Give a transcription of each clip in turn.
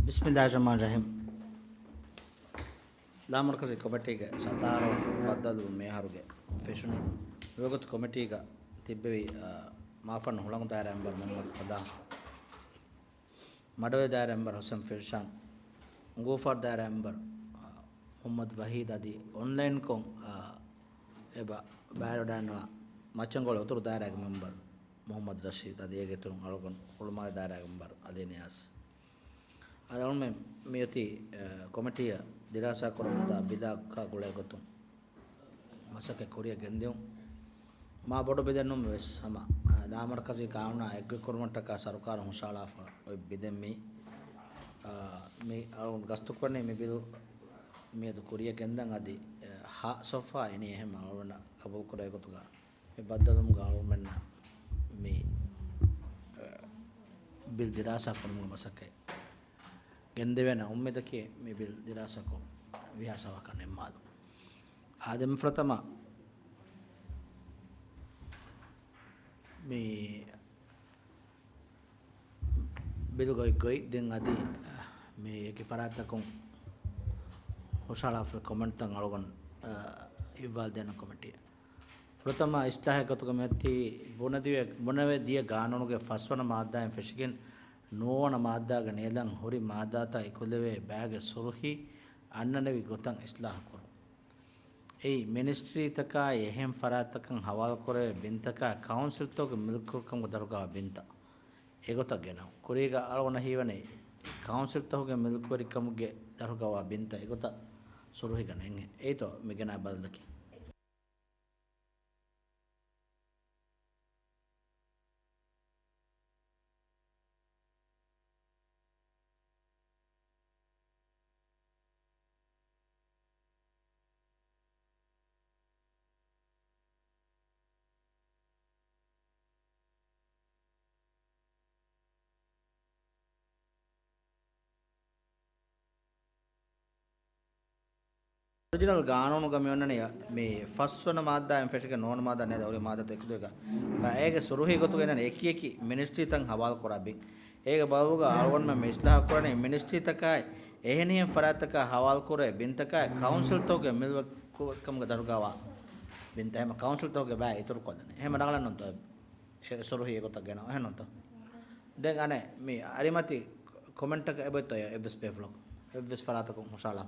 बिस्मिल्लाहिर्रहमानिर्रहीम ಲಾಮರ್ಕಸಿ ಕಮಿಟಿಗೆ ಸತಾರವಣ ಬದ್ದದು ಮೇಹರುಗೆ ಫೆಶುನಿ ಯೋಗತ್ ಕಮಿಟಿಗ ತಿಬ್ಬೆವಿ ಮಾಫನ್ ಹುಳಂಗ ದಾರ ಎಂಬರ್ ಮೊಹಮ್ಮದ್ ಫದಾ ಮಡವೆ ದಾರ ಎಂಬರ್ ಹುಸೇನ್ ಫಿರ್ಷಾನ್ ಗೂಫರ್ ದಾರ ಎಂಬರ್ ಮೊಹಮ್ಮದ್ ವಹೀದ್ ಅದಿ ಆನ್ಲೈನ್ ಕೊಂ ಎಬ ಬ್ಯಾರೋಡಾನ್ವ ಮಚ್ಚಂಗೋಳ ಉತುರು ದಾರಾಗ ಮೆಂಬರ್ ಮೊಹಮ್ಮದ್ ರಶೀದ್ ಅದಿ ಏಗೆ ತುರು ಅಳಗೊಂಡು ಉಳುಮಾ ದಾರಾಗ ಮೆಂಬರ್ ಅದೇ ನಿಯಾಸ್ ಅದೊಮ್ಮೆ ಮಿಯತಿ ಕಮಿಟಿಯ ದಿರಾಸಾ ಕೊರಮದ ಬಿದಾಕ ಗುಳೆಗೊತ್ತು ಮಸಕೆ ಕೊರಿಯ ಗೆಂದೆವು ಮಾ ಬೊಡು ಬಿದೆನ್ನು ವೆಸ್ ಸಮ ದಾಮರ ಕಸಿ ಕಾವನ ಎಗ್ಗಿ ಕೊರಮಟ್ಟಕ ಸರ್ಕಾರ ಹುಷಾಳಾಫ ಬಿದೆಮ್ಮಿ ಮಿ ಅರುಣ್ ಗಸ್ತು ಕೊನೆ ಮಿ ಬಿದು මියද කොරිය ගෙන්දන් අදි හා සොෆා එනි එහෙම අවුන කබල් කරේ ගතුගා මේ බද්දදුම් ගාවමෙන්න මේ බිල් දිරාසා කරමු මසකේ ගෙන්ද වෙන උම්මෙදකේ මේ බිල් දිරාසකෝ විහාසව කන්නේ මාදු ආදම් ප්‍රථම මේ බිල් ගොයි දෙන් අදි මේ ඒකේ ෆරාතකෝ ಹೊಸಾಳಾಫ್ರ ಕಮೆಂಟ್ ತಂಗ ಅಳಗೊಂಡು ಇವ್ವಾಲ್ದೇನ ಕಮಿಟಿ ಪ್ರಥಮ ಇಷ್ಟಾಹಕತುಗ ಮೆತ್ತಿ ಬುಣವೆ ದಿಯ ಗಾನನುಗೆ ಫಸ್ವನ ಮಾದ್ದಾಯ ಫೆಶಿಗೆನ್ ನೋವನ ಮಾದ್ದಾಗ ನೇಲಂ ಹುರಿ ಮಾದಾತ ಇಕುಲೆವೆ ಬ್ಯಾಗೆ ಸುರುಹಿ ಅನ್ನನವಿ ಗೊತ್ತಂ ಇಸ್ಲಾಹ ಕೊರು ಏಯ್ ಮಿನಿಸ್ಟ್ರಿ ತಕ ಎಹೆಂ ಫರಾತಕಂ ಹವಾಲ್ ಕೊರೆ ಬಿಂತಕ ಕೌನ್ಸಿಲ್ ತೋಗ ಮಿಲ್ಕುಕಂ ದರುಗ ಬಿಂತ ಎಗೊತಗೆನ ಕುರಿಗ ಅಳವನ ಹೀವನೆ ಕೌನ್ಸಿಲ್ ತೋಗ ಮಿಲ್ಕುರಿಕಂಗೆ ದರುಗವ ಬಿಂತ ಎಗೊತ suruhi ganenge eto migena baldaki original ಗಾನೋನು ಗಮ್ಯೊನ್ನನೆ ಮೇ ಫಸ್ಟ್ ವನ ಮಾದ್ದ ಎಂಫೆಟಿಗೆ ನೋನ್ ಮಾದ ನೆ ಅವರೆ ಮಾದ ತೆಕ್ದುಗ ಬಾಯಗೆ ಸುರುಹಿ ಗೊತ್ತುಗೆನ ಏಕಿ ಮಿನಿಸ್ಟ್ರಿ ತಂ ಹವಾಲ್ ಕೊರಾಬಿ ಏಗ ಬಾವುಗ ಅಳವನ್ ಮೆ ಇಸ್ಲಾಹ ಕೊರನೆ ಮಿನಿಸ್ಟ್ರಿ ತಕಾಯ್ ಎಹೆನಿಯಂ ಫರಾತಕ ಹವಾಲ್ ಕೊರೆ ಬಿಂತಕ ಕೌನ್ಸಿಲ್ ತೋಗೆ ಮಿಲ್ವ ಕಮ್ಗ ದರ್ಗಾವ ಬಿಂತ ಹೆಮ ಕೌನ್ಸಿಲ್ ತೋಗೆ ಬಾ ಇತುರು ಕೊಲ್ಲನೆ ಹೆಮ ನಗಳನ್ನಂತ ಸುರುಹಿ ಗೊತ್ತಗೆನ ಹೆನಂತ ದೆನ್ ಅನೆ ಮಿ ಅರಿಮತಿ ಕಾಮೆಂಟ್ ಕ ಎಬೆತ ಎವ್ಸ್ ಪೆಫ್ಲೋ ಎವ್ಸ್ ಫರಾತಕ ಮುಸಾಲಾ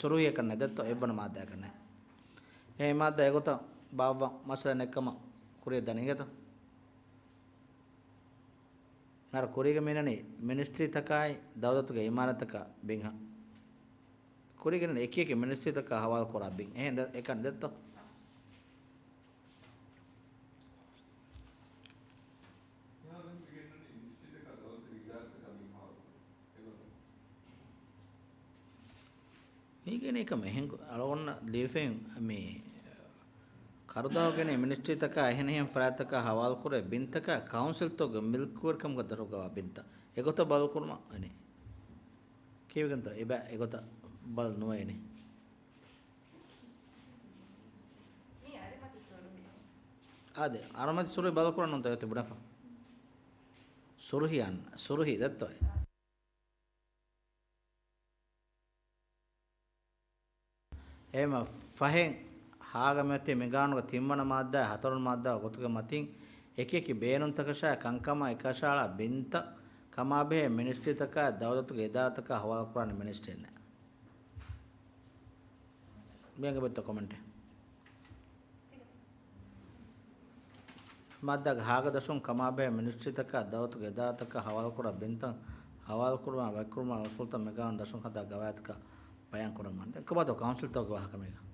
ಸುರುಹಿಯ ಕನ್ನ ದತ್ತು ಎಬ್ಬನ ಮಾದ್ಯ ಕನ್ನ ಹೇ ಮಾದ್ಯ ಗೊತ್ತ ಬಾವ ಮಸಲ ನೆಕ್ಕಮ ಕುರಿಯ ದನಿಗೆತ ನರ ಕುರಿಗೆ ಮೀನನಿ ಮಿನಿಸ್ಟ್ರಿ ತಕಾಯ್ ದೌಲತ್ಗೆ ಇಮಾರತಕ ಬಿಂಗ ಕುರಿಗೆ ಏಕೇಕೆ ಮಿನಿಸ್ಟ್ರಿ ತಕ ಹವಾಲ್ ಕೊರ ಬಿಂಗ್ ಹೇ ಏಕನ್ ದತ್ತು ಹೀಗೇನೆ ಕಮ ಹೆಂಗೆ ಅಳವನ್ನ ಲೇಫೆನ್ ಮೇ ಕರ್ದಾವಗೆನೆ ಮಿನಿಸ್ಟ್ರಿ ತಕ ಎಹೆನೆಹೆಂ ಫ್ರಾತಕ ಹವಾಲ್ ಕೊರೆ ಬಿಂತಕ ಕೌನ್ಸಿಲ್ ತೋಗ ಮಿಲ್ಕುವರ್ ಕಮ್ ಗದರುಗ ಬಿಂತ ಎಗೊತ ಬಲ್ ಕುರ್ಮ ಅನೆ ಕೇವಿಗಂತ ಎಬ ಎಗೊತ ಬಲ್ ನೋಯನೆ ಅದೇ ಅರಮತಿ ಸುರುಹಿ ಬಲ್ ಕುರಣ ಅಂತ ಇವತ್ತು ಬಿಡಫ ಸುರುಹಿ ಅನ್ನ ಸುರುಹಿ ದತ್ತೋಯ್ එහෙම ෆහෙන් හාගමැති මෙගානුක තිම්මන මාද්දා හතරුන් මාද්දා ගොතුක මතින් එකෙකි බේනුන් තකෂා කංකම එකශාලා බින්ත කමාබේ මිනිස්ට්‍රි තක දවලතුක එදාතක හවල් කරන්නේ මිනිස්ට්‍රි නේ මියගේ බෙත්ත කමෙන්ට් මාද්දා හාග දසුන් කමාබේ මිනිස්ට්‍රි තක දවලතුක එදාතක හවල් කර බින්ත හවල් කරවා වක්කුරුමා උසුල්ත මෙගාන් දසුන් හදා ගවයත්ක බයන් කරමන්ද කබත කවුන්සිල් තෝක වහකමේක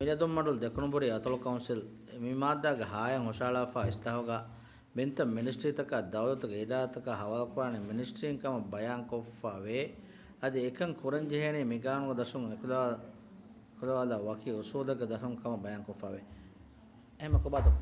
මිලදුම් මඩුල් දෙකුණුබුරි අතොල කවුන්සිල් මිමාද්දාගේ හායන් හොෂාලාෆා ඉස්තහෝගා බින්ත මිනිස්ට්‍රීතක දෞලතක ඉදාතක හවල්කුරානේ මිනිස්ට්‍රීන් කම බයාන් කොෆ්ෆා වේ අද එකන් කුරන් ජෙහෙනේ මිගානුව දසුන් එකුලාලා වකි උසූලක දසුන් කම බයාන් කොෆ්ෆා වේ එහෙම කොබතෝ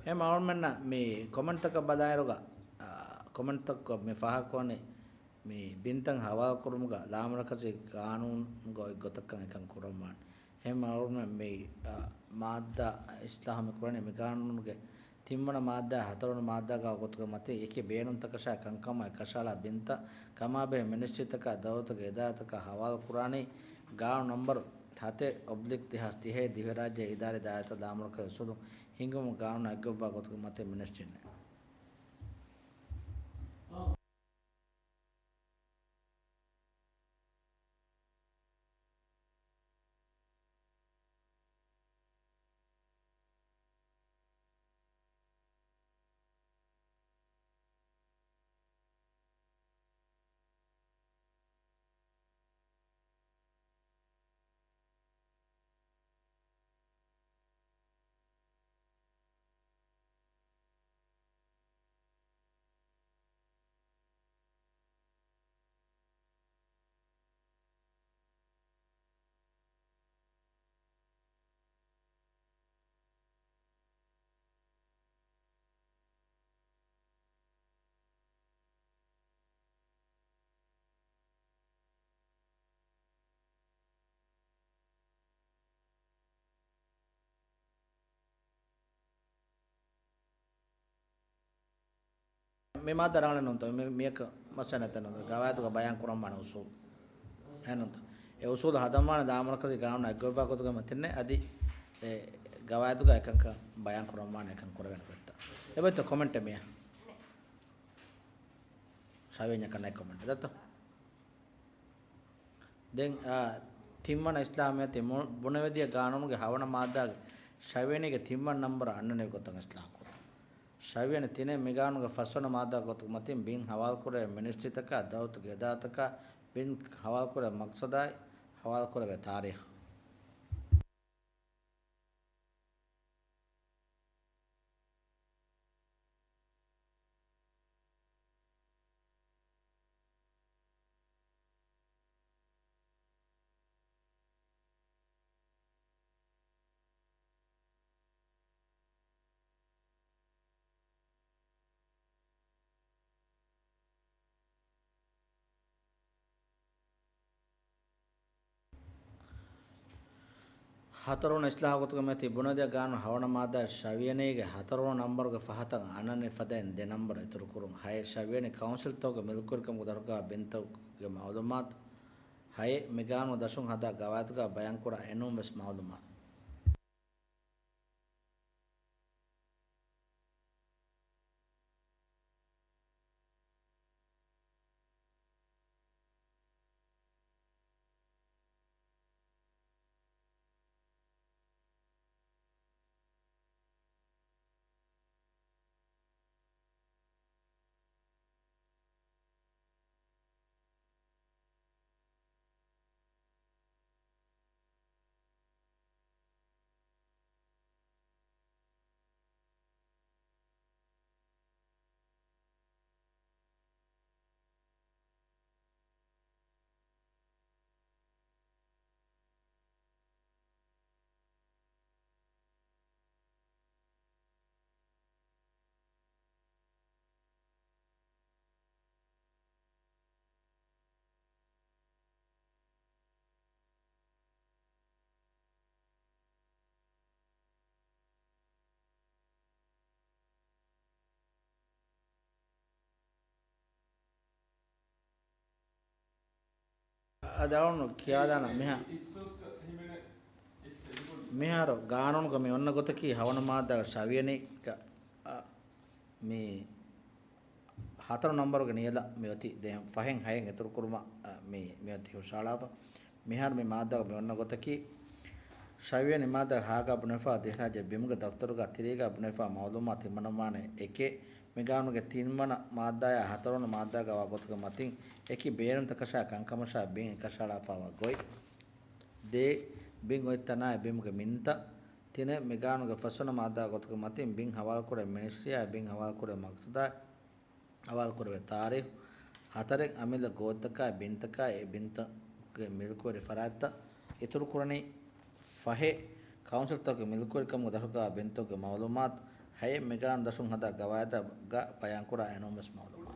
එහෙම අවුල්මන්න මේ කොමන්ට් එක බදායරුගා කොමන්ට් එක මේ ෆහකොනේ මේ බින්තන් හවා කුරුමුග ලාමරකසේ කානූන් ගොතකන් එකන් කුරම්මාන් එහෙම අවුල්ම මේ මාද්දා ඉස්ලාම කුරනේ මේ කානූන්ගේ තිම්මන මාද්දා හතරවන මාද්දා ගා ගොතක මතේ ඒකේ බේනුන් තකෂා කංකම කෂාලා බින්ත කමාබේ මිනිස්චිතක දවතක එදාතක හවා කුරානේ ගාව නම්බර් 7/30 දිවරාජ්‍ය ඉදාරේ දායත ලාමරක සුදු ಹಿಂಗಮ ಗಾವನ ಅಗ್ಗೊಬ್ಬ ಗೊತ್ತು ಮತ್ತೆ ಮಿನಿಸ್ಟ್ರಿನೇ මේ මා දරාගෙන නොන්ත මේක මසනත නොන්ත ගාවතුක බයන් කුරම් මන උසූ එනොන්ත ඒ උසූද හදමාන දාමරකසේ ගාවන අග්ගොබ්බ කොතක මතන්නේ අදි ඒ ගාවතුක එකංක බයන් කුරම් මන එකං කරගෙන කරත එබෙත කමෙන්ට් මෙය ශාවෙන්‍ය කනයි කමෙන්ට් දත්ත දැන් තිම්මන ඉස්ලාමයේ තිම බුණවැදිය ගානමුගේ හවන මාද්දාගේ ශාවෙන්‍යගේ තිම්මන නම්බර අන්නනේ කොතන ඉස්ලාම් ශාවියන තිනේ මෙගානුගේ ෆස්වන මාදා ගොතු මතින් බින් හවාල් කුරේ මිනිස්චිතක දවතුක යදාතක බින් හවාල් කුරේ මක්සදායි හවාල් කුරේ තාරීඛ හතරවන ඉස්ලාහගතුක මෙති බුණදිය ගාන හවන මාදා ශාවියනේගේ හතරවන නම්බරගේ ෆහතන් අනන්නේ ෆදෙන් දෙ නම්බර ඉතුරු කුරුම් හය ශාවියනේ කවුන්සිල් තෝගේ මිල්කුල්කම් උදර්ගා බෙන්තෝගේ මාලුමාත් හය මෙගානු දශුන් හදා ගවාතුක බයන් කුර එනුම් වෙස් මාලුමාත් අදවුණු කියා දාන මෙහාර ගානෝනුක මේ ඔන්න ගොතකී හවන මාදා ශාවියනේ මේ හතර නම්බරක නියලා මෙවති දැන් ෆහෙන් හයෙන් ඉතුරු කුරුම මේ මෙවති හොෂාලාව මෙහාර මේ මාදා මේ ඔන්න ගොතකී ශාවියනේ මාදා හාගා බුනෆා දෙහරාජ බිමුග දෆ්තරුග තිරේගා බුනෆා මවලුමා තිමනමානේ එකේ මෙගානුගේ තින්වන මාදාය හතරවන මාදාග වගොතක මතින් එකි බේරන්ත කෂා කංකමෂා බින් කෂාලා පාවා ගොයි දේ බින් ඔයතනා බිමුගේ මින්ත තින මෙගානුගේ ෆස්වන මාදා ගොතක මතින් බින් හවල් කුරේ මිනිස්සියා බින් හවල් කුරේ මක්සදා හවල් කුරේ තාරිඛ හතරෙන් අමිල ගෝතකා බින්තකා ඒ බින්තගේ මිල්කුරේ ෆරාත්ත ඉතුරු කුරණේ ෆහේ කවුන්සිල් තෝගේ මිල්කුරේ කම දහකා බින්තෝගේ මාලුමාත් hay megan dasum hada gawada ga bayankura enormous maluma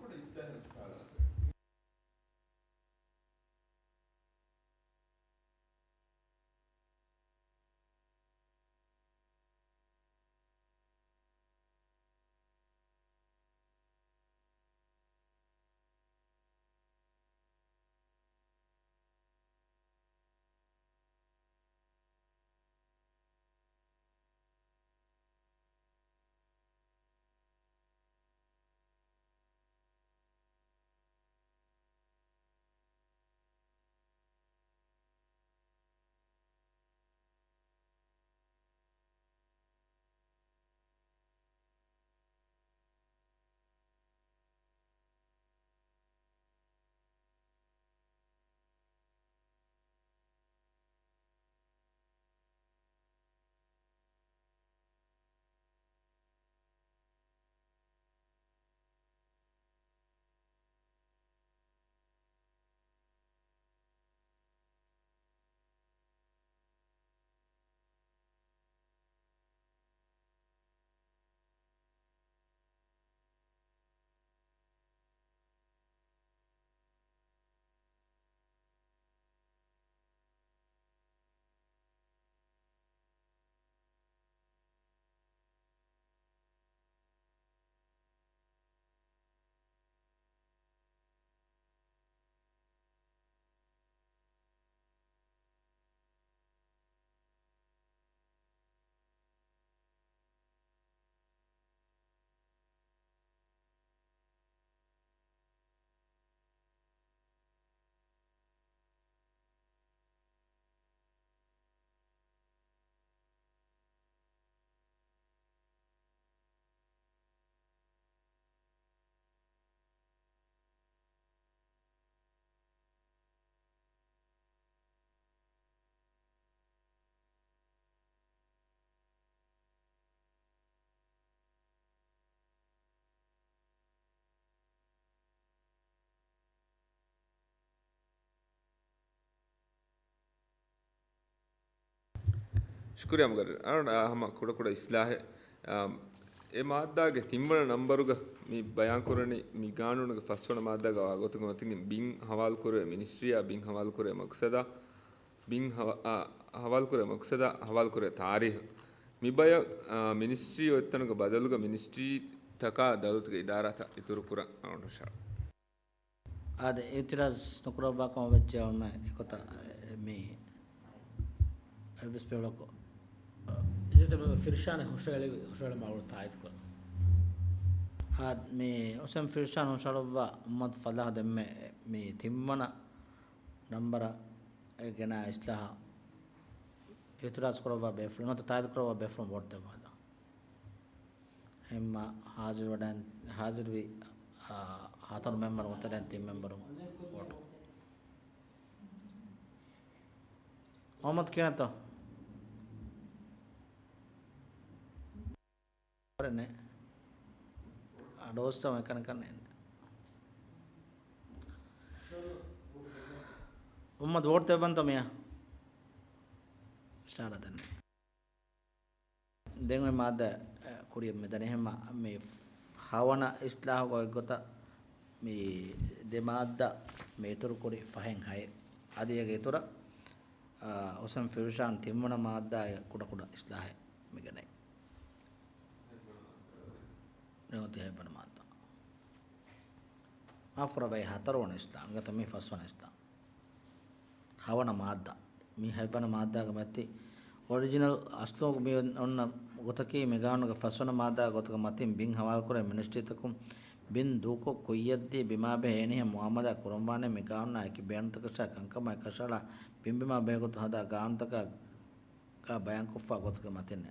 شكرا مقرر أنا هم كودا إصلاح مادة تيمبر نمبرك مي بيان كورني مي قانون فسونا مادة قاعدة قلتين بين حوال كورة منستريا بين حوال كورة مقصدا بين حوال كورة مقصدا حوال كورة تاريخ مي بيا منستري وتنو بدلوك منستري تكا دولت إدارة إتورو كورا أنا شاء هذا اعتراض نقرأ باكم بتجاوب ما يكوتا مي بس بيقولكوا إذا تبغى فرشانة هشلة معروض تايد كون هاد مي أسم فرشان هشلوا مد فلاح دم مي تيمنا نمبر جنا إصلاح اعتراض كروا بيفرن نت تايد كروا بيفرن وقت هذا هم حاضر بي هاتون ممبر وترين تيم ممبر وقت محمد كنا تو ne adosta mekan kan ne ummad vote banto meya start adan den me madda kuriya medane hema me hawana islah go gota me de madda me tur kuri fahen hay adiyage tura osam firushan timmuna madda kuda islah megane نوتي هاي بنماتا ما فرا باي هاترون إسلام قطع مي فاسون إسلام هوانا مادة مي هاي بنماتا كمتي original أصله مي أن قطعكي ميغانو كفاسون مادة قطع كمتين بين هوال كره منشتي تكم بين دوكو كويدي بما بهنيه محمد كرمانه ميغانو نايكي بيان تكشا كنكما كشالا بين بما بهقط هذا غان تكا كبيان كفا قطع كمتين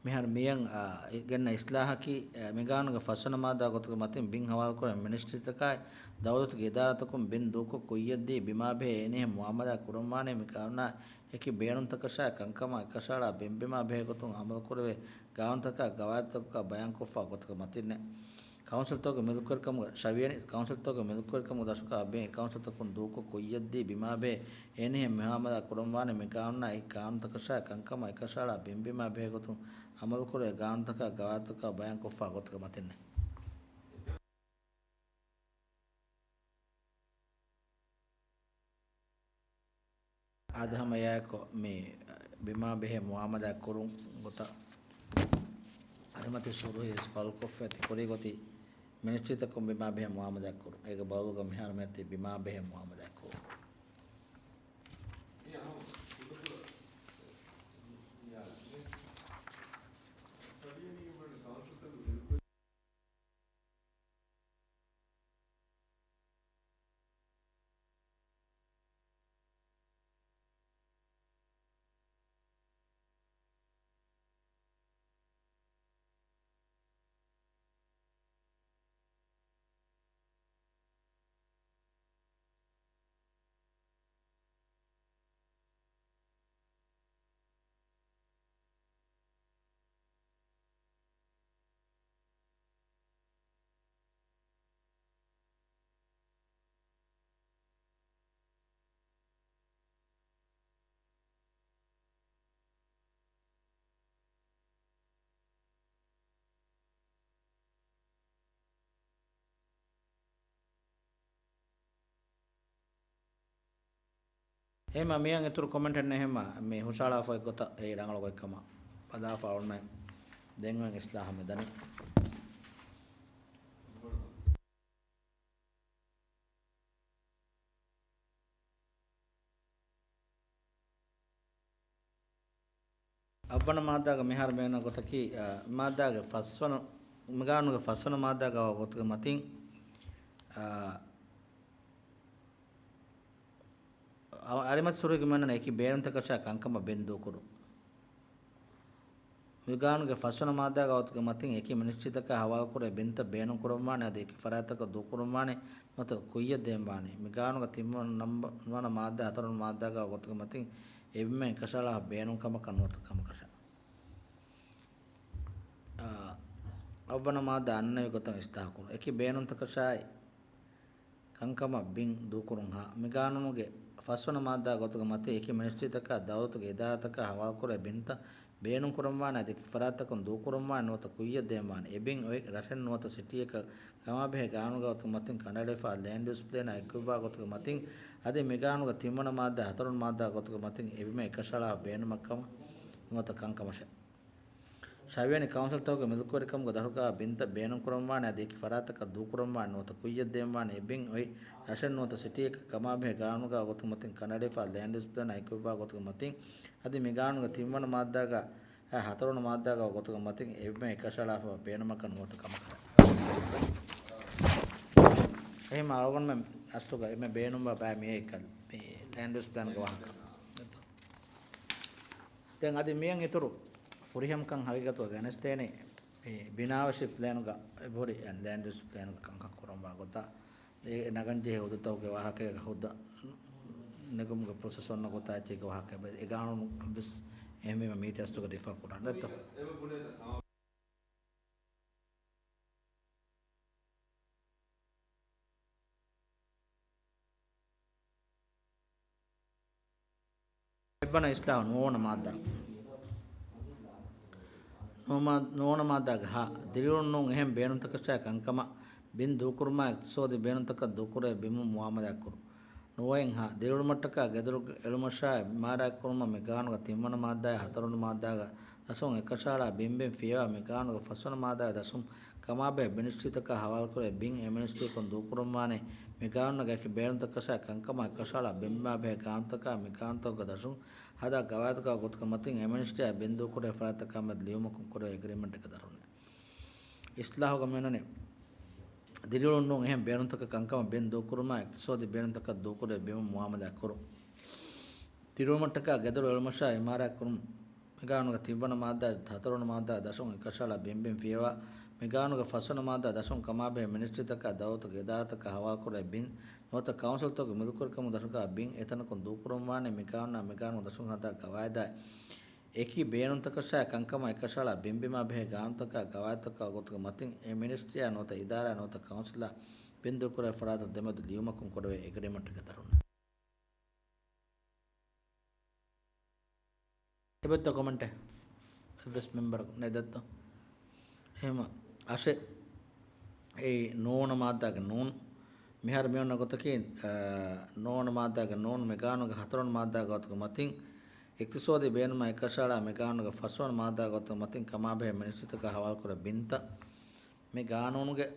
mihar miyan genna islahaki meganuga fasana mada gotuga matin bin hawal kora ministry takai dawlat ge idaratakum bin duko koyeddi bima be ene muhammada kurmane mikana eki beenun takasha kankama kashala bembema be gotun amal korwe gawan taka gawat taka bayan kofa gotuga matin council toga milukar kam shaviani council toga milukar kam dasuka abe council tokun duko koyaddi bimabe ene muhammad kurumwane me kaunna ei kaunta kasha kankama ekashala bimbima be gotun amal kore gaantaka gawataka bayan kofa gotaka matenne adhama yako me bima be muhammad kurun gota අරමතේ සුරුහේ ස්පල්කොෆ් ඇති කොරේ ගොති මිනිස්ට්‍රිත කොම් බිමා බෙහ මුහම්මදක් කරු ඒක බවුග මෙහාර මැත්තේ බිමා බෙහ මුහම්මදක් කරු එහෙම මියන් ඒතර comment එකක් එහෙම මේ හුෂාලා ෆොයි ගොත ඒ රංගල කොයිකම පදා foul මෑ දෙන්වන් ඉස්ලාහ මෙදනි අබ්බන මාදාග මෙහාර මේන ගොතකි මාදාග ෆස්වන මගානුග ෆස්වන මාදාග ගොතක මතින් අරිමත් සුරුගේ මන්න ඒකි බේරන්ත කෂා කංකම බෙන්දෝ කරු විගානුගේ ෆස්වන මාදාග ගොතක මතින් ඒකි මිනිස්චිතක හවල් කරේ බෙන්ත බේනු කරමානේ අද ඒකි ෆරාතක දු කරමානේ මත කුයිය දෙම්බානේ මිගානුග තිම්මන නම්බර වන මාදා අතරන මාදාග ගොතක මතින් එබ්මෙන් කෂාලා බේනු කම කනුවත කම කෂා අවවන මාදා අන්නේ ගොතන් ස්ථා කරු ඒකි බේනුන්ත කෂායි කංකම බින් දු කරුන්හා මිගානුගේ ෆස්වන මාදා ගොතක මතේ ඒකි මිනිස්ට්‍රිතක දවතුගේ එදාතක හවල් කරේ බෙන්ත බේනු කරමානේ අද ඒකි ෆරාතක දු කරමානේ නොත කුයිය දෙම්බානේ එබින් ඔය රෂන් නොත සිටියක කමාබේ ගානුග ගොතක මතින් කනඩේෆා ලෑන්ඩ් ඩිස්ප්ලේන අයිකුවා ගොතක මතින් අද මිගානුග තිම්මන මාදා හතරන මාදා ගොතක මතින් එබිම එකශලා බේනමක්කම නොත කංකමෂ ශාවියනි කවුන්සල් තවක මිදුකෝරිකම් ගදහුකා බින්ත බේනු කරමානේ අද ඒකි ෆරාතක දු කරමානේ නොත කුයිය දෙම්බානේ එබින් ඔය රෂන් නොත සිටියක කමාබේ ගානුග ගොතක මතින් කනඩේෆා ලෑන්ඩ් ඩිස්ප්ලේන අයිකුවා ගොතක මතින් අද මිගානුග තිම්මන මාදාග හතරන මාදාග ගොතක මතින් එබිම එකශලා බේනමක්ක නොත කම කර එහෙම අරගොන් මම අස්තුක එමෙ බේනුම් බෑ මේ එකල් මේ ලෑන්ඩ්ස් ප්ලෑන් එක වහක දැන් අද මියන් ඊතුරු ෆුරිහම් කන් හගිගතව ගනස්තේනේ මේ බිනාවශි ප්ලෑන් එක බොරි ලෑන්ඩ්ස් ප්ලෑන් එක කන් කරම් බාගොත ඒ නගන්ජේ හොදතවගේ වහකේ හොද නගමුගේ ප්‍රොසෙස් ඔන්න ගොත ඇචේක වහක ඒ ගානු බස් එහෙම මේ තස්තුක දෙෆා කරන්න නැත්ත එවන ඉස්ලාම් නෝන මාදා නෝන මාදා ගහ දිරුන්නොන් එහෙම් බේනුතක ශා කංකම බින් දුකුරුමා සෝදි බේනුතක දුකුරේ බිමු මුහම්මදක් කරු නොයෙන් හා දිරුල් මට්ටක ගෙදරු එළුමෂා මාරා කුරුම මෙගානුග තිම්මන මාදාය හතරුන මාදාග දසොන් එකශාලා බිම්බෙන් ෆියවා මෙගානුග ෆස්වන මාදාය දසුම් කමාබේ මිනිස්ට්‍රිතක හවල් කරේ බින් එමිනිස්ට්‍රි කොන් දුකුරුමානේ මෙගානුග ගැකි බේනුතක ශා කංකම එකශාලා බිම්බා බේ කාන්තක මෙකාන්තක දසුම් හදා ගවාතක ගොතක මතින් එමිනිස්ට්‍රිය බින්දු කුරේ ෆරාතක මද ලියුමකුම් කුරේ එග්‍රීමන්ට් එක දරුන්නේ ඉස්ලාහ ගමනනේ දිරිලොන්නෝ එහෙම බේනුතක කංකම බෙන් දුකුරුමා එක්සෝදි බේනුතක දුකුරේ බිම මුහම්මදක් කරු තිරුමට්ටක ගෙදරු එල්මෂා ඉමාරක් කරුම් මෙගානුග තිබ්බන මාදා හතරන මාදා දසොන් එකශාලා බිම්බෙන් ෆියවා මෙගානුග ෆස්වන මාදා දසොන් කමාබේ මිනිස්ට්‍රිතක දවතක එදාතක හවා කුරේ බින් නොත කවුන්සල් තෝක මිදුකරකම දසුක බින් එතනකොන් දුකුරුම් වානේ මෙගානුග දසොන් හදා ගවායදා eki beenuntaka kankama ekashala bimbima behe gaantaka gawataka gotuka matin e ministry anota idara anota council bindu kura farata demadu liumakun kodwe agreement එක දරුණා එබත් කමෙන්ට් FS member නේදත් එහෙම අශේ ඒ නෝන මාදාගේ නෝන් මිහර මෙන්න ගොතකේ නෝන මාදාගේ නෝන් මෙගානුගේ හතරොන් මාදාගේ ගොතක මතින් එක්තිසෝදේ බේනම එකශාලා මෙගානුගේ ෆස්වන මාදාගේ ගොතක මතින් කමාබේ මිනිස්සිතක හවල් කර බින්ත මේ ගානෝනුගේ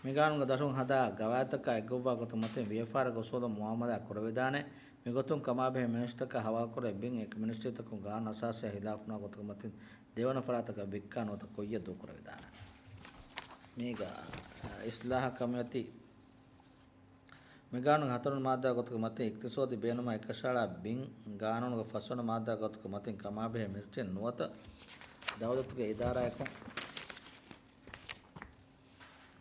මෙගානුගේ දශුන් හදා ගවාතක එගොවා ගොතක මතින් ව්‍යාපාර ගොසෝද මුහම්මදා කරවේදානේ මෙගොතුන් කමාබේ මිනිස්සිතක හවල් කර බින් එක් මිනිස්සිතක ගාන අසාසය හිලාෆ්නා ගොතක මතින් देवन फरातक विक्कानोत कोय्य दूकर विधान मेग इस्लाह कमयति मेगानु हतरन मादा गतक मते इक्तिसोदि बेनमा एकशाला बिंग गानोन फसवन मादा गतक मते कमाबे मिर्चे नुवत दवलत के इदारा को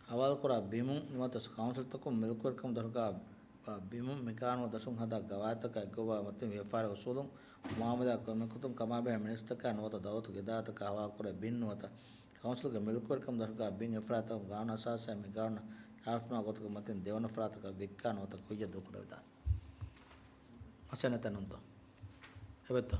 अवल कोरा बिमु नुवत काउंसिल तक मिलकर कम दरका बिमु मेगानु दशुं हदा गवातक एगवा मते व्यापार उसूलुं मुहम्मद कमिकुतुम कमाबे मिनिस्टर का नोता दावत गिदात का हवा करे बिन नोता काउंसिल के मिलकर कम दरका बिन अफरात गाना सास में गाना आफना गत के मते देवन अफरात का विक्का नोता कोई दुख रहता अच्छा न तनुंतो एबत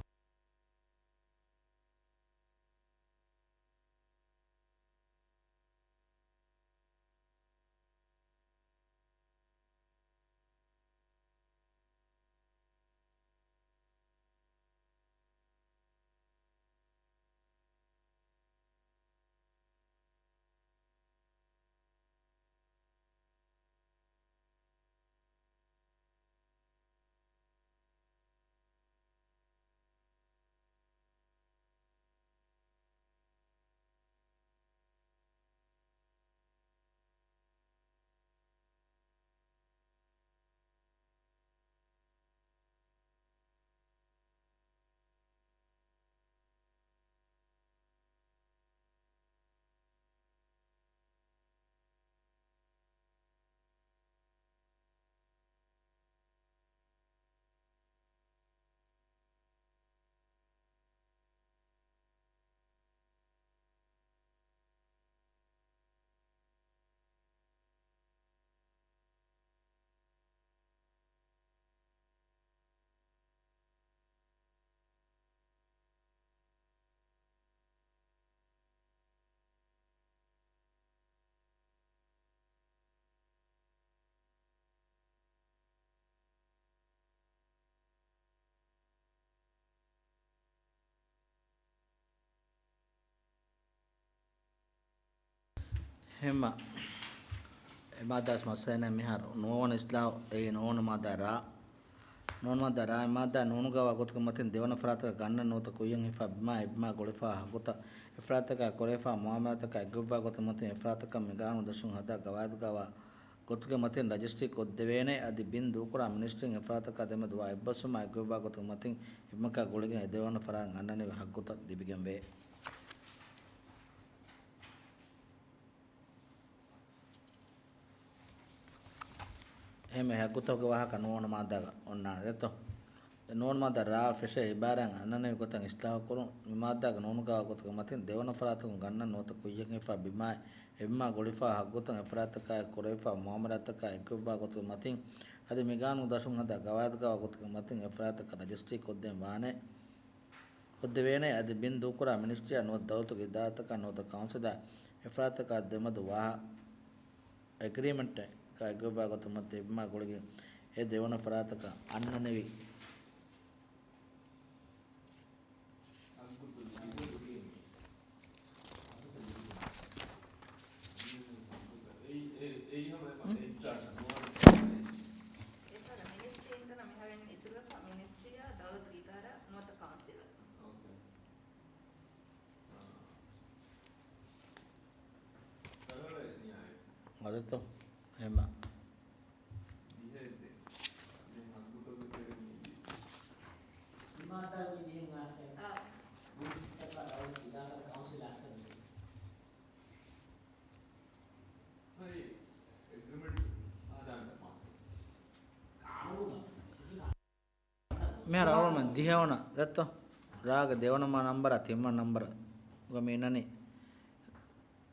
हेमा मादास मसैना मिहार नोवन इस्लाह ए नोन मादारा मादा नोनुगवा गोतक मतिन देवन फरात का गन्न नोत कोयं हिफा बिमा गोलिफा हगुता इफरात का कोरेफा मुहम्मद का गुब्बा गोत मतिन इफरात का मिगानु दशुं हदा गवाद गवा गोतक मतिन लॉजिस्टिक उद्देवेने अदि बिन दूकुरा मिनिस्ट्री इफरात का देम दुआ इब्बसुमा गुब्बा गोतक मतिन इब्मका गोलिगे देवन फरा गन्नने हगुता दिबिगम वे එහෙම හැකුතෝක වහක නෝන මාදා ඔන්නා දෙතෝ නෝන මාදා ರಾ ෆෙෂේ ඉබාරන් අනනේ ගොතන් ඉස්ලාහ කරුන් මාදාක නෝන ගා ගොතක මතින් දෙවන ෆරාතුන් ගන්න නොත කුයකින් එෆා බිමා එම්මා ගොලිෆා හග්ගොතන් එෆරාතක කොරේෆා මුහම්මදතක එකුබා ගොතක මතින් අද මිගානු දසුන් හදා ගවාද ගා ගොතක මතින් එෆරාතක රජිස්ට්‍රි කොද්දෙන් වානේ කොද්ද වේනේ අද බින් දුකුරා මිනිස්ට්‍රිය නොත දවතුක ඉදාතක නොත කවුන්සිල් එෆරාතක දෙමද වා එග්‍රීමන්ට් का गोबागत मत इब्मा गुड़गे ए देवन फरात का अन्ननेवी अरे तो हेमा मैं रावण में दिहावना दत्तो राग देवनमा नंबर तिम्मा नंबर गमीननी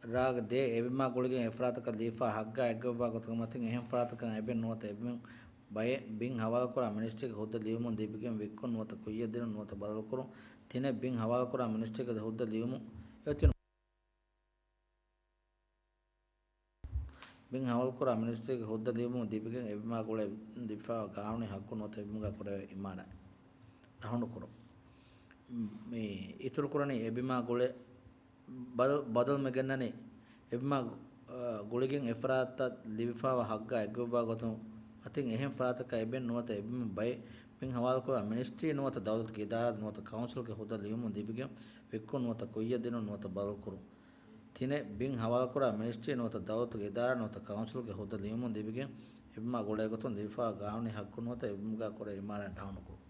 राग दे एबिमा गुलिगे एफ्रात का दीफा हग्गा एग्गवा को मतिंग एहम फ्रात का एबे नोत एबिम बय बिंग हवाल को मिनिस्ट्री के हुद्द लीवमु दीपिके विक्को नोत कुय्य दिन नोत बदल करो तिने बिंग हवाल को मिनिस्ट्री के हुद्द लीवमु योतिन बिंग हवाल को मिनिस्ट्री के हुद्द लीवमु दीपिके एबिमा गुले दीफा गावनी हक्को नोत एबिमा करे इमारा राउंड करो මේ ඉතුරු කරන්නේ එබිමා ගොලේ බදල් මෙගන්නනේ එබිමා ගොලගෙන් එෆරාත්ත ලිවිෆාව හග්ගා එග්ගවා ගොතුම් අතින් එහෙම් ෆරාතක එබෙන් නොත එබිම බයි පින් හවාල් කෝ මිනිස්ට්‍රි නොත දවලත් ගේ දාරත් නොත කවුන්සිල් ගේ හොද ලියුම් දීබිගම් වෙක්කො නොත කොයිය දෙන නොත බදල් කරු තිනේ බින් හවාල් කෝ මිනිස්ට්‍රි නොත දවලත් ගේ දාර නොත කවුන්සිල් ගේ හොද ලියුම් දීබිගම් එබිමා ගොලේ ගොතුම් ලිවිෆා ගාවනි හක්කු නොත එබිමගා කර ඉමාරන් ඩාවුන් කරු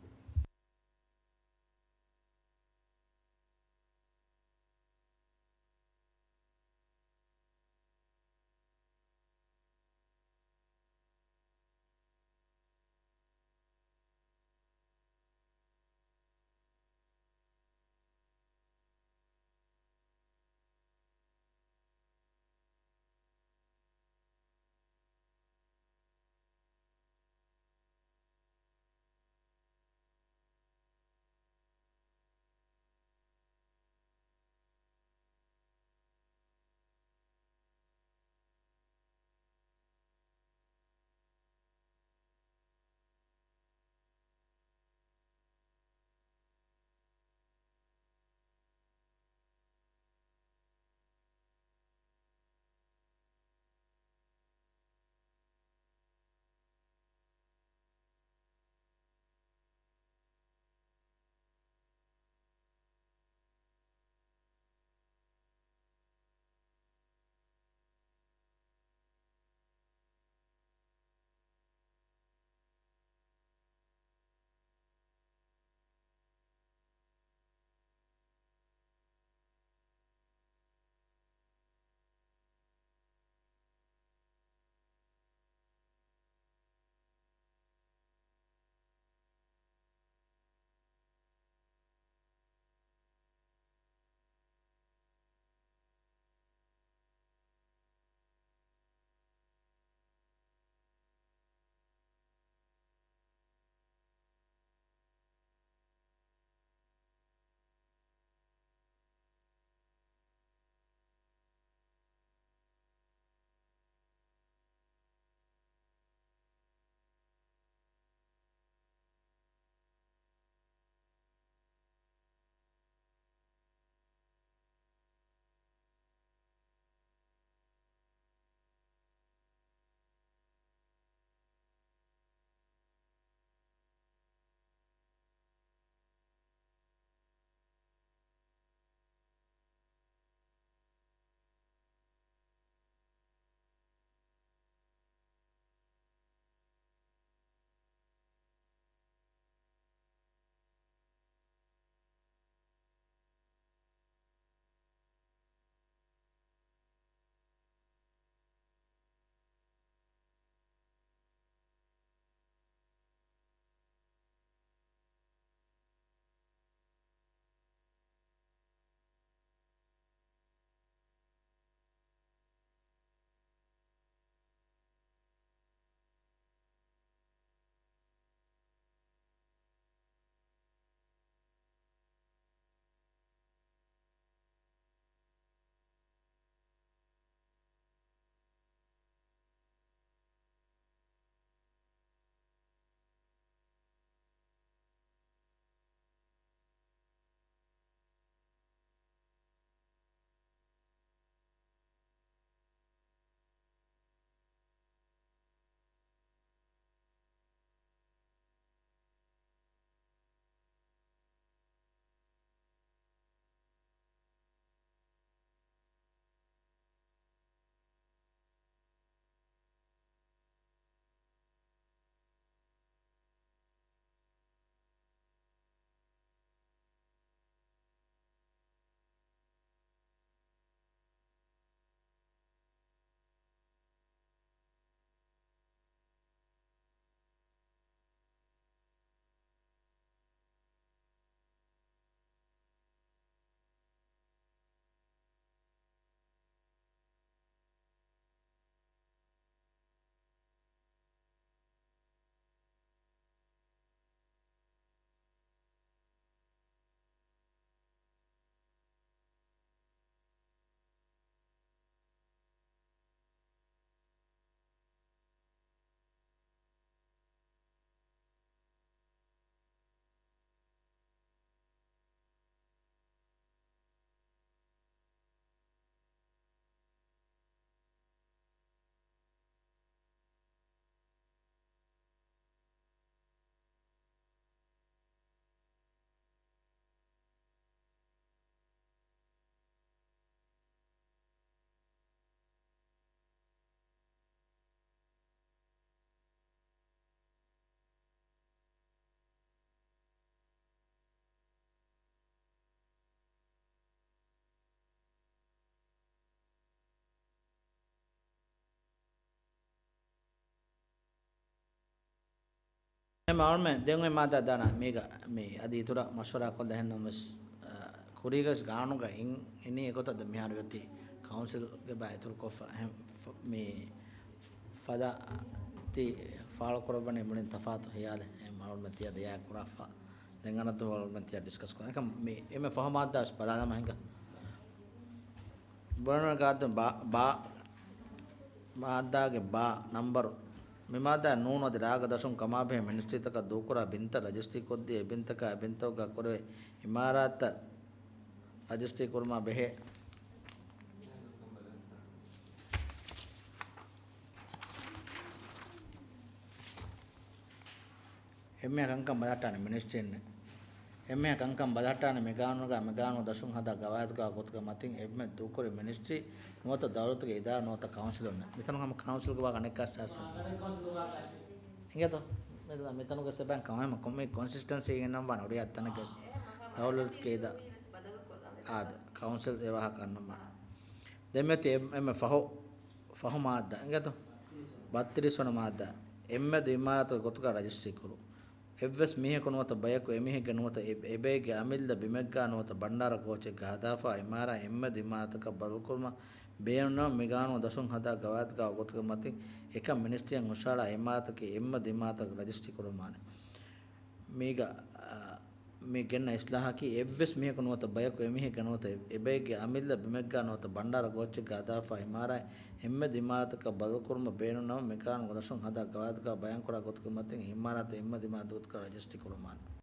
එම අවුල්මෙන් දෙන්වෙ මාදා දාන මේක මේ අද ඉතුර මස්වරා කොල්ල හෙන්නමස් කුරීගස් ගානුග ඉන්නේ එකතද මිහාර යති කවුන්සිල් ගේ බය ඉතුරු කොෆ මේ ෆදා ති ෆාල කරවන්නේ මුලින් තෆාතු හියාද එම අවුල්මෙන් තියද යා කුරාෆා දැන් අනතු අවුල්මෙන් තිය ඩිස්කස් කරන එක මේ එමෙ ෆහමාදාස් බදානම හංග බරණ ගාද බා මාදාගේ බා නම්බර් මෙමාදා නූනොද රාග දසුන් කමාභේ මිනිස්ත්‍රිතක දූකුරා බින්ත රජස්ත්‍රී කොද්දී එබින්තක එබින්තවග කරවේ ඉමාරාත රජස්ත්‍රී කුර්මා බෙහෙ එම්මේ කංකම් බදට්ටානේ මිනිස්ත්‍රින්නේ එම්මේ කංකම් බදට්ටානේ මෙගානු දසුන් හදා ගවායත්ග ගොතක මතින් එම්මේ දූකුරේ මිනිස්ත්‍රී නොත දවරතුගේ ඉදා නොත කවුන්සිල් ඔන්න මෙතන කම කවුන්සිල් ගවා කනෙක්කස් ආස Ingat metan ko sa bank kami makomay consistency ng naman ori at tanagas dawlot keda ad council ewa hakan naman demete em faho maada ingat 32 වන මාදා එම්මද ඉමාරත ගොතුක රජිස්ට්‍රි කරු එවස් මිහ කොනවත බයක එමිහ ගනවත එබේගේ අමිල්ද බිමෙග්ගා නොත බණ්ඩාර කෝචෙක් හදාෆා ඉමාරා එම්මද ඉමාරතක බලකුල්ම බේන මෙගානෝ දසුන් හදා ගවාත් ගා ගොතුක මතින් එක මිනිස්ත්‍රියන් උසාලා ඉමාරතක එම්මද ඉමාරතක රජිස්ට්‍රි කරුමානේ මේක මේ ගෙන්න ඉස්ලාහකි එවස් මිහ කොනවත බයක එමිහ ගනවත එබේගේ අමිල්ද බිමෙග්ගා නොත බණ්ඩාර කෝචෙක් හදාෆා ඉමාරා එම්මද ඉමාරතක බලකුල්ම බේන මෙගානෝ දසුන් හදා ගවාත් ගා බයන් කරා ගොතුක මතින් ඉමාරත එම්මද ඉමාරතක රජිස්ට්‍රි කරුමානේ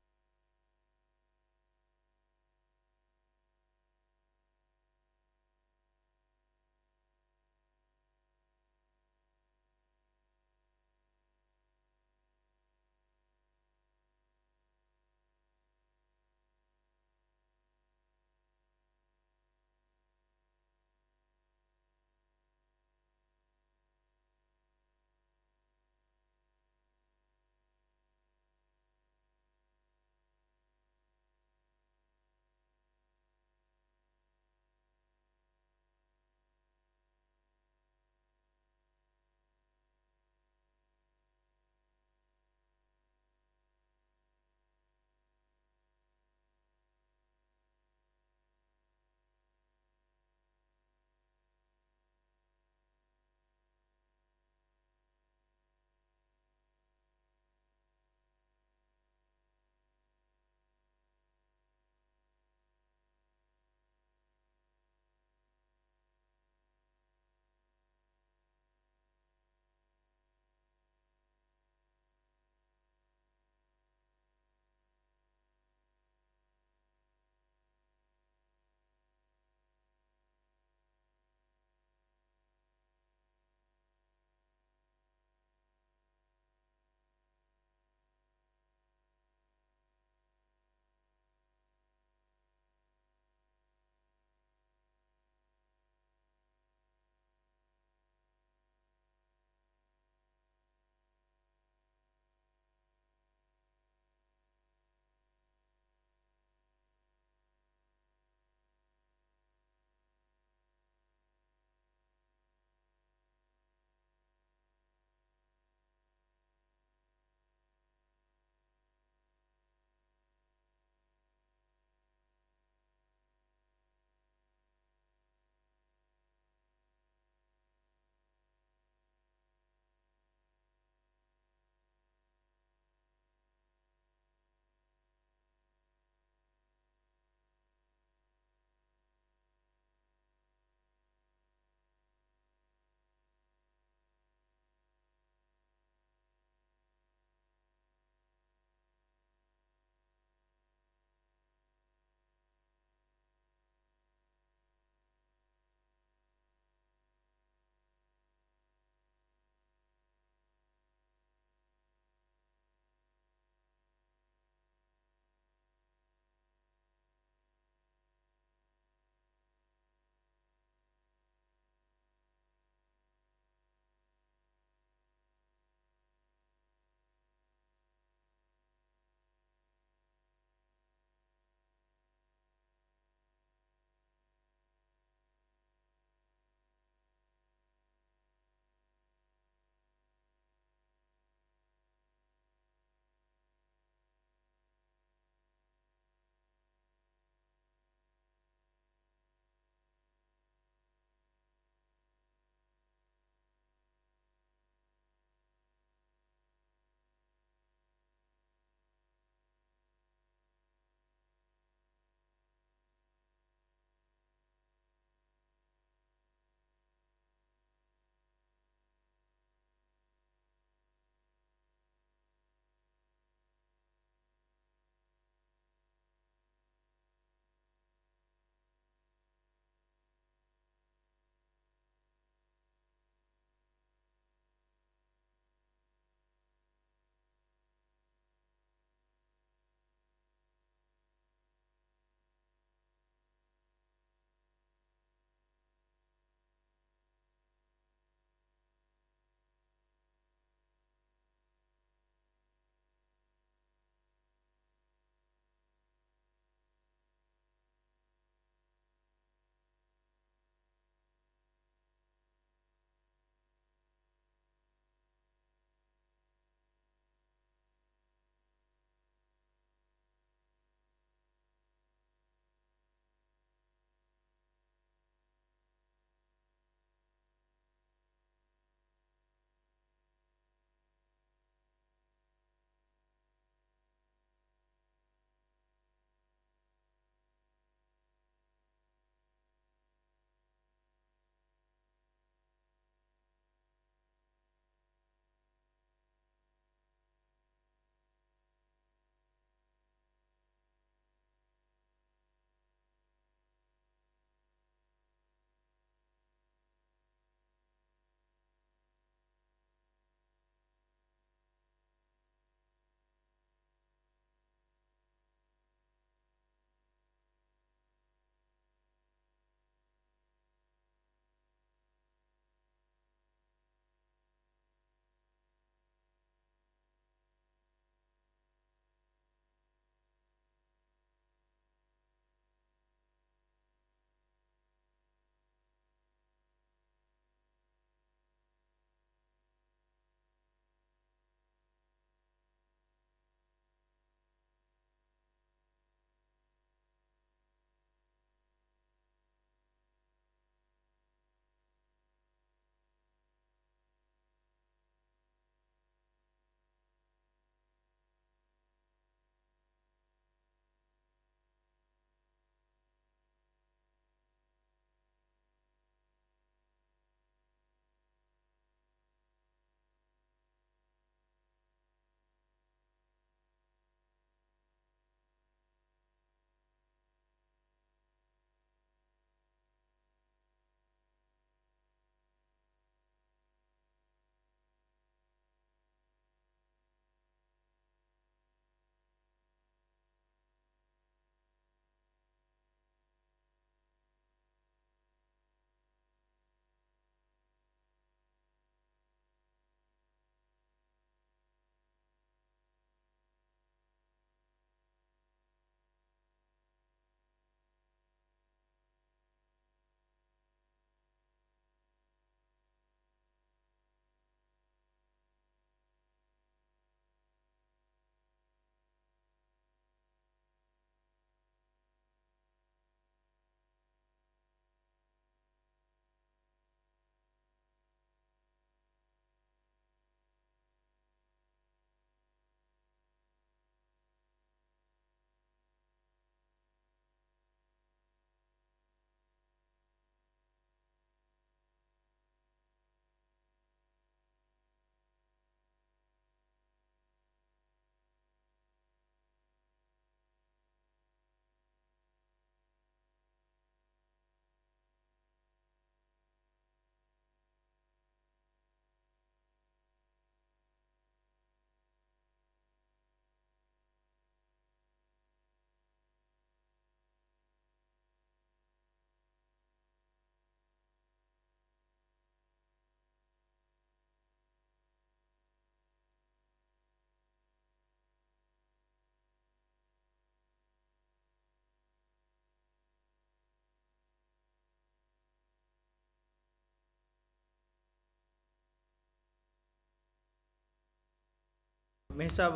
මෙහිසා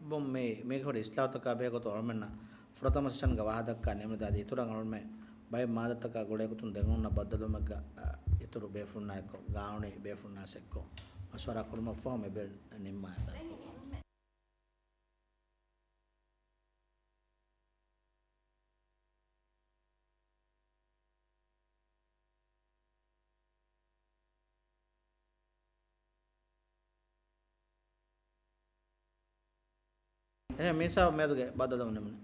බොම් මේ කොට ඉස්ලාවතක බේගොත ඔල්මෙන්න ෆ්‍රතම සෂන්ග වාදක්ක නෙමදාද ඉතුරන් ඔල්මෙ බය මාදත්තක ගොඩයකුතුන් දෙගුන්න බද්දලුමග ඉතුරු බේෆුන්නායක ගාවනේ බේෆුන්නාසෙක්කෝ මස්වර කුරුම ෆෝම බෙල් නිම්මාද මෙසා මේදුගේ බද්දලුම නෙමන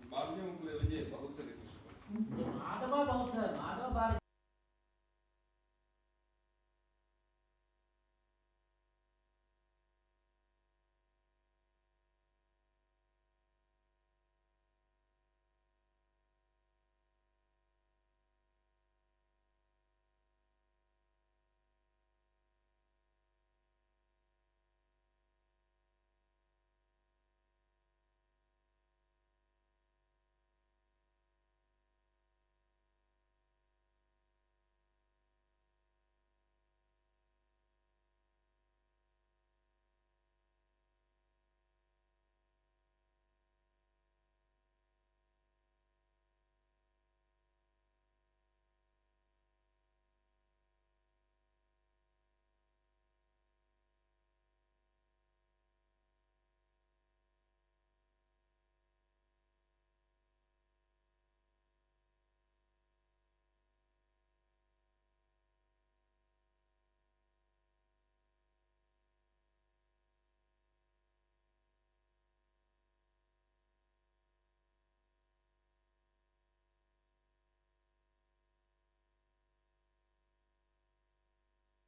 මාධ්‍යම